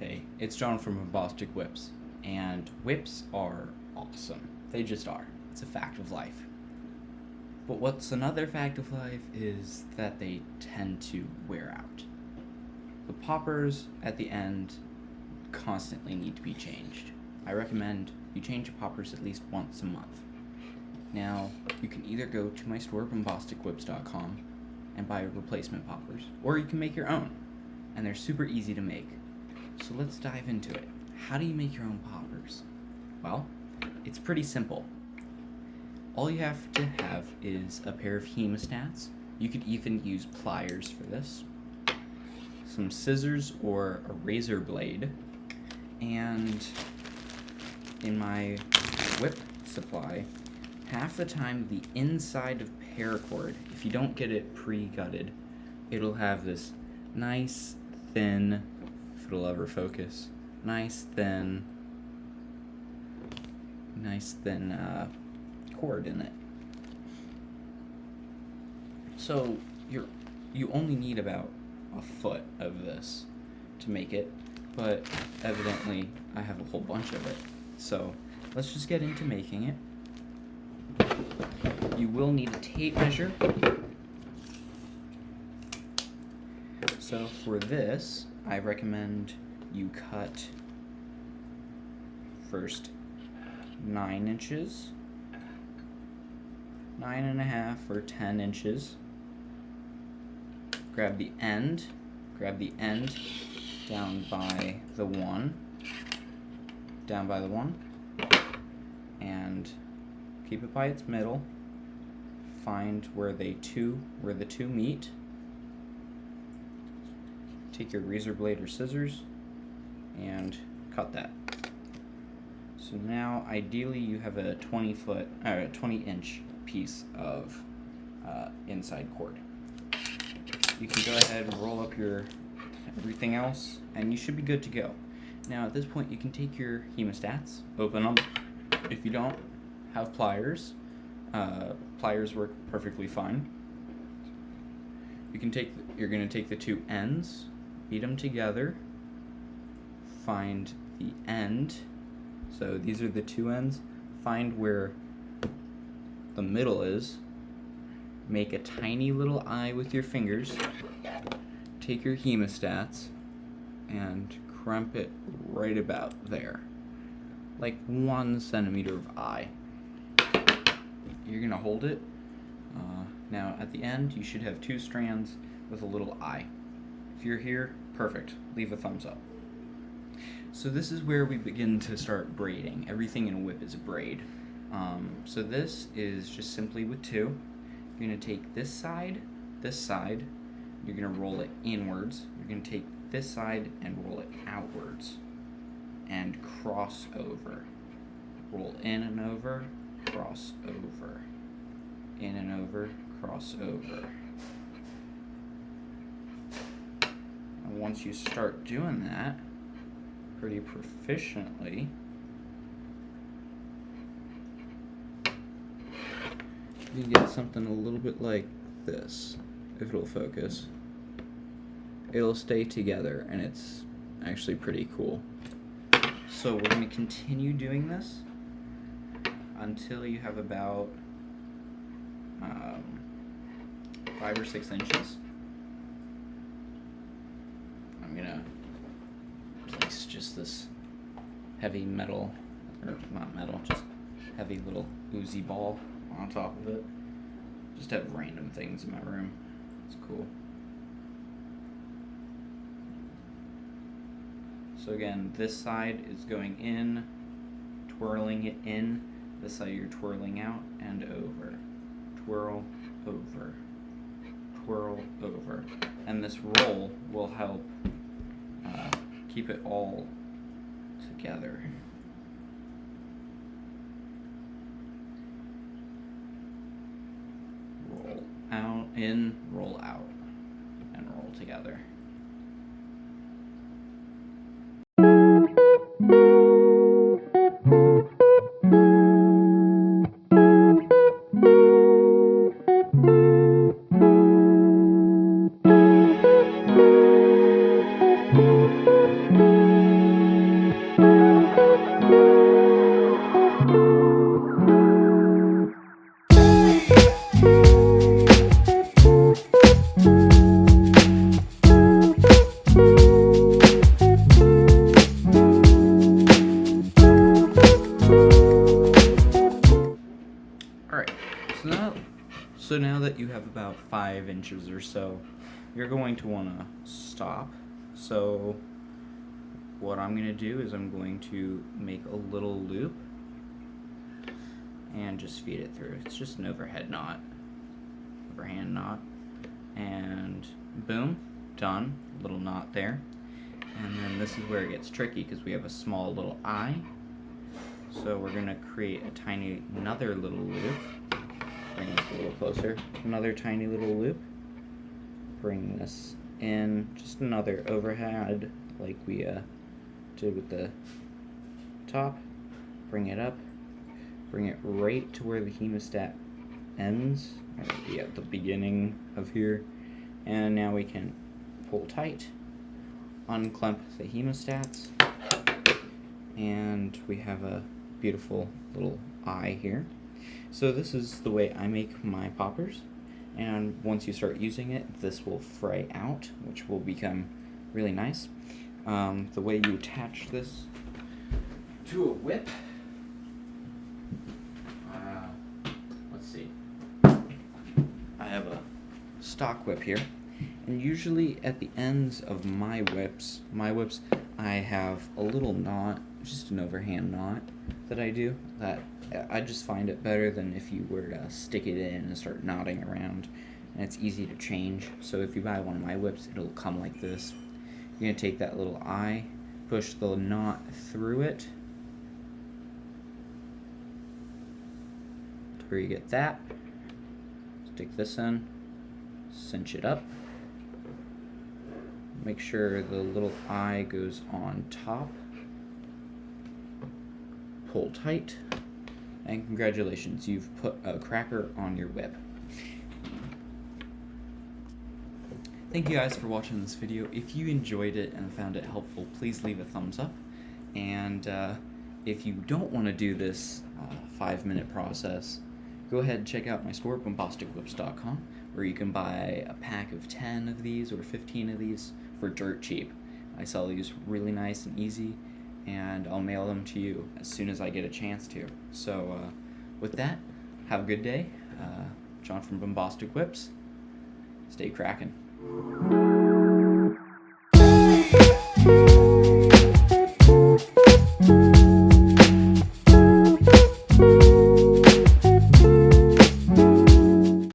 Hey, it's John from Bombastic Whips, and whips are awesome. They just are. It's a fact of life. But what's another fact of life is that they tend to wear out. The poppers at the end constantly need to be changed. I recommend you change your poppers at least once a month. Now, you can either go to my store, bombasticwhips.com, and buy replacement poppers, or you can make your own, and they're super easy to make. So let's dive into it. How do you make your own poppers? Well, it's pretty simple. All you have to have is a pair of hemostats. You could even use pliers for this, some scissors or a razor blade, and in my whip supply, half the time the inside of paracord, if you don't get it pre-gutted, it'll have this nice thin, if it'll ever focus, nice thin cord in it. So you only need about a foot of this to make it, but evidently I have a whole bunch of it. So let's just get into making it. You will need a tape measure. So for this, I recommend you cut first 9 inches, 9.5 or 10 inches. Grab the end down by the one, and keep it by its middle. Find where the two meet. Take your razor blade or scissors and cut that. So now, ideally, you have a 20-inch piece of inside cord. You can go ahead and roll up your everything else, and you should be good to go. Now, at this point, you can take your hemostats, open them. If you don't have pliers, pliers work perfectly fine. You're going to take the two ends, beat them together, find the end. So these are the two ends. Find where the middle is. Make a tiny little eye with your fingers. Take your hemostats and crimp it right about there. Like 1 centimeter of eye. You're going to hold it. Now at the end, you should have 2 strands with a little eye. If you're here, perfect. Leave a thumbs up. So this is where we begin to start braiding. Everything in a whip is a braid. So this is just simply with 2. You're going to take this side, you're going to roll it inwards. You're going to take this side and roll it outwards. And cross over. Roll in and over, cross over. In and over, cross over. And once you start doing that pretty proficiently, you get something a little bit like this, if it'll focus. It'll stay together, and it's actually pretty cool. So we're going to continue doing this until you have about 5 or 6 inches. I'm going to place just this heavy metal, or not metal, just heavy little Uzi ball on top of it. Just have random things in my room. It's cool. So again, this side is going in, twirling it in. This side you're twirling out and over. Twirl, over. Twirl, over. And this roll will help keep it all together. Roll out, in, roll out, and roll together. 5 inches or so, you're going to want to stop. So what I'm going to do is I'm going to make a little loop and just feed it through. It's just an overhead knot, overhand knot, and boom, done. Little knot there. And then this is where it gets tricky because we have a small little eye. So we're going to create another little loop. Bring this a little closer. Another tiny little loop. Bring this in, just another overhead like we did with the top. Bring it up. Bring it right to where the hemostat ends, or at the beginning of here. And now we can pull tight, unclamp the hemostats, and we have a beautiful little eye here. So this is the way I make my poppers, and once you start using it, this will fray out, which will become really nice. The way you attach this to a whip, let's see, I have a stock whip here, and usually at the ends of my whips, I have a little knot, just an overhand knot that I do, that I just find it better than if you were to stick it in and start knotting around, and it's easy to change. So if you buy one of my whips, it'll come like this. You're going to take that little eye, push the knot through it to where you get that, stick this in, cinch it up, make sure the little eye goes on top, pull tight, and congratulations, you've put a cracker on your whip. Thank you guys for watching this video. If you enjoyed it and found it helpful, please leave a thumbs up. And if you don't want to do this 5-minute process, go ahead and check out my store, bombasticwhips.com, where you can buy a pack of 10 of these or 15 of these for dirt cheap. I sell these really nice and easy, and I'll mail them to you as soon as I get a chance to. So with that, have a good day. John from Bombastic Whips. Stay crackin'.